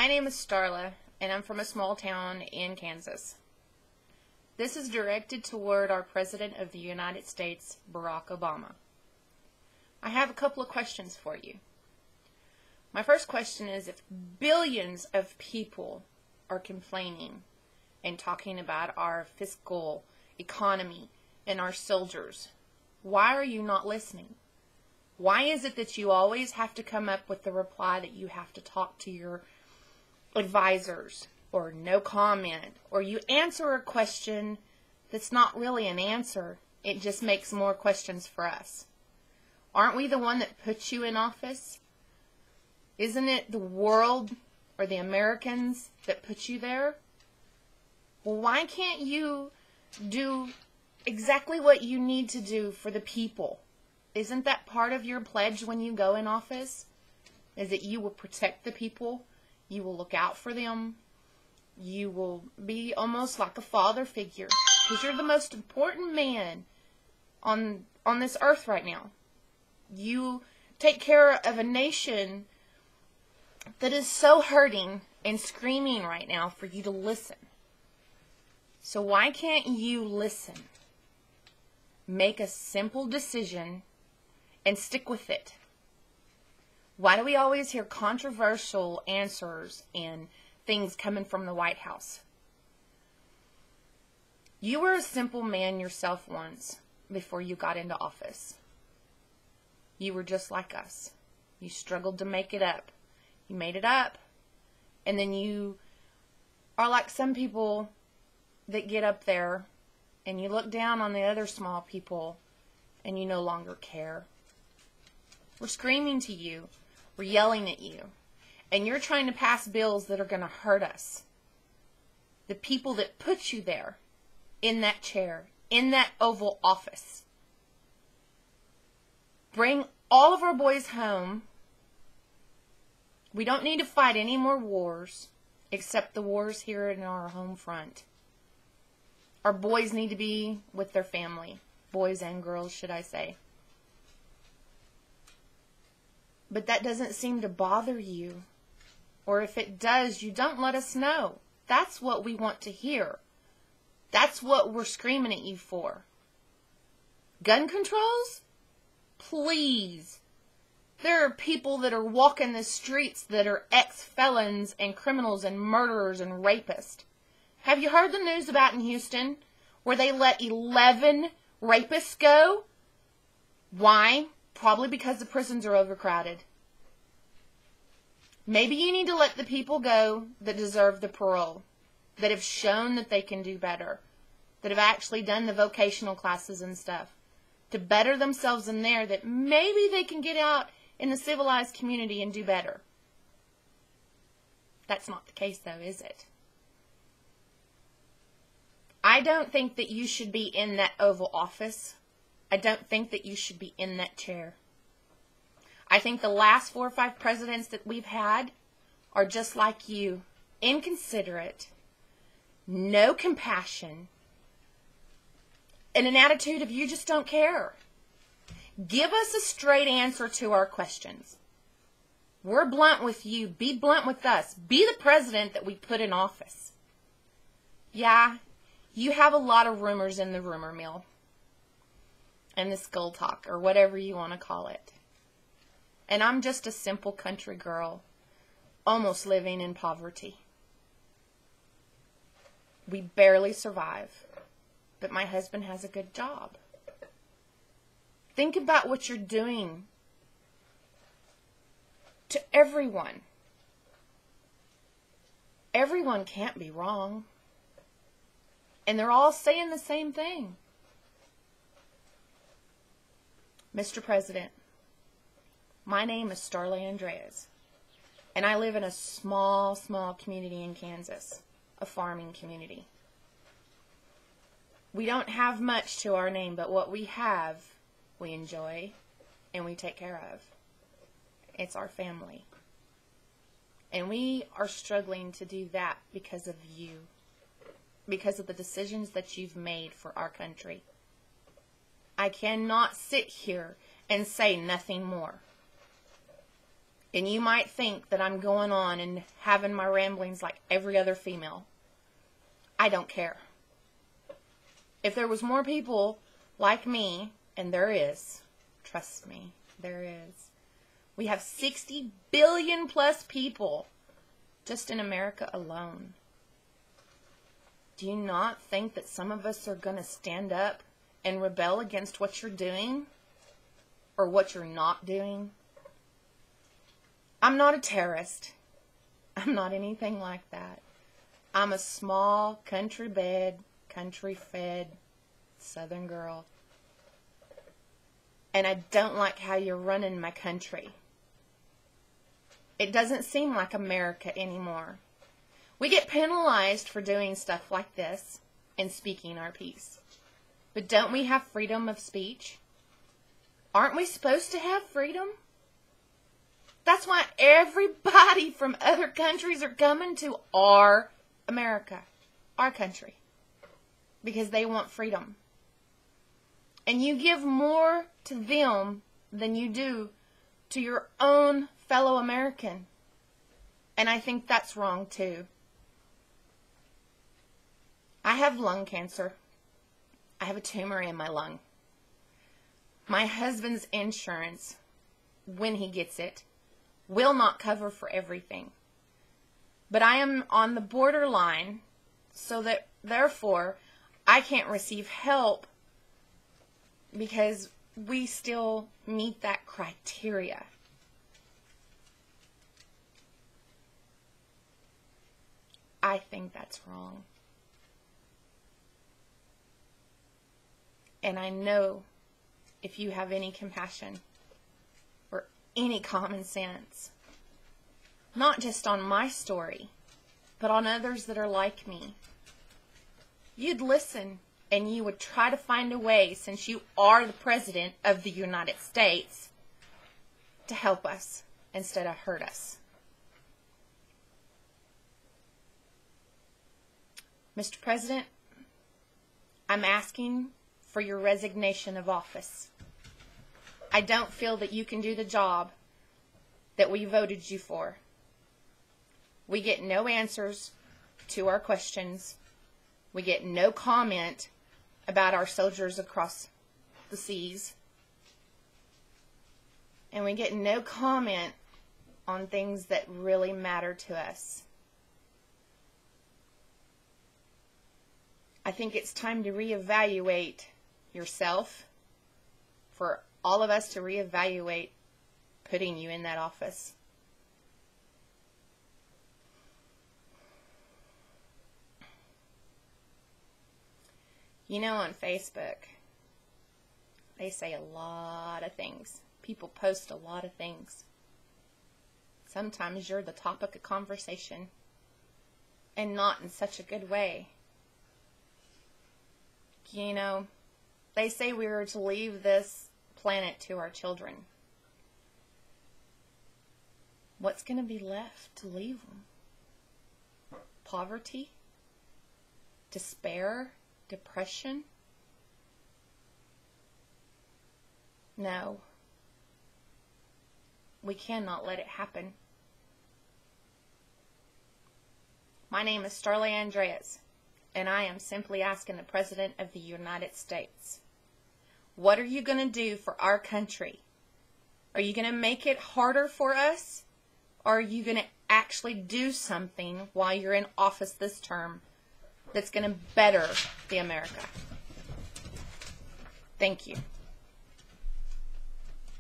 My name is Starla, and I'm from a small town in Kansas. This is directed toward our President of the United States, Barack Obama. I have a couple of questions for you. My first question is, if billions of people are complaining and talking about our fiscal economy and our soldiers, why are you not listening? Why is it that you always have to come up with the reply that you have to talk to your advisors, or no comment, or you answer a question that's not really an answer? It just makes more questions for us. Aren't we the one that puts you in office? Isn't it the world or the Americans that put you there? Well, why can't you do exactly what you need to do for the people? Isn't that part of your pledge when you go in office? Is that you will protect the people, you will look out for them, you will be almost like a father figure, because you're the most important man on this earth right now. You take care of a nation that is so hurting and screaming right now for you to listen. So why can't you listen? Make a simple decision and stick with it. Why do we always hear controversial answers and things coming from the White House? You were a simple man yourself once before you got into office. You were just like us. You struggled to make it up. You made it up, and then you are like some people that get up there and you look down on the other small people and you no longer care. We're screaming to you. We're yelling at you. And you're trying to pass bills that are going to hurt us. The people that put you there, in that chair, in that Oval Office. Bring all of our boys home. We don't need to fight any more wars, except the wars here in our home front. Our boys need to be with their family. Boys and girls, should I say. But that doesn't seem to bother you. Or if it does, you don't let us know. That's what we want to hear. That's what we're screaming at you for. Gun controls? Please. There are people that are walking the streets that are ex-felons and criminals and murderers and rapists. Have you heard the news about in Houston where they let 11 rapists go? Why? Probably because the prisons are overcrowded. Maybe you need to let the people go that deserve the parole, that have shown that they can do better, that have actually done the vocational classes and stuff, to better themselves in there, that maybe they can get out in the civilized community and do better. That's not the case, though, is it? I don't think that you should be in that Oval Office. I don't think that you should be in that chair. I think the last 4 or 5 presidents that we've had are just like you. Inconsiderate, no compassion, and an attitude of you just don't care. Give us a straight answer to our questions. We're blunt with you. Be blunt with us. Be the president that we put in office. Yeah, you have a lot of rumors in the rumor mill. And the skull talk, or whatever you want to call it. And I'm just a simple country girl, almost living in poverty. We barely survive, but my husband has a good job. Think about what you're doing to everyone. Everyone can't be wrong. And they're all saying the same thing. Mr. President, my name is Starla Andreas, and I live in a small community in Kansas, a farming community. We don't have much to our name, but what we have, we enjoy, and we take care of. It's our family. And we are struggling to do that because of you, because of the decisions that you've made for our country. I cannot sit here and say nothing more. And you might think that I'm going on and having my ramblings like every other female. I don't care. If there was more people like me, and there is, trust me, there is. We have 60 billion plus people just in America alone. Do you not think that some of us are going to stand up and rebel against what you're doing or what you're not doing? I'm not a terrorist. I'm not anything like that. I'm a small, country-bred, country-fed Southern girl. And I don't like how you're running my country. It doesn't seem like America anymore. We get penalized for doing stuff like this and speaking our piece. But don't we have freedom of speech? Aren't we supposed to have freedom? That's why everybody from other countries are coming to our America, our country, because they want freedom. And you give more to them than you do to your own fellow American. And I think that's wrong too. I have lung cancer. I have a tumor in my lung. My husband's insurance, when he gets it, will not cover for everything. But I am on the borderline, so that therefore I can't receive help because we still meet that criteria. I think that's wrong. And I know if you have any compassion or any common sense, not just on my story, but on others that are like me, you'd listen and you would try to find a way, since you are the President of the United States, to help us instead of hurt us. Mr. President, I'm asking for your resignation of office. I don't feel that you can do the job that we voted you for. We get no answers to our questions. We get no comment about our soldiers across the seas. And we get no comment on things that really matter to us. I think it's time to reevaluate yourself, for all of us to reevaluate putting you in that office. You know, on Facebook, they say a lot of things. People post a lot of things. Sometimes you're the topic of conversation, and not in such a good way. You know, they say we are to leave this planet to our children. What's going to be left to leave them? Poverty? Despair? Depression? No. We cannot let it happen. My name is Starley Andreas, and I am simply asking the President of the United States, what are you going to do for our country? Are you going to make it harder for us? Or are you going to actually do something while you're in office this term that's going to better the America? Thank you.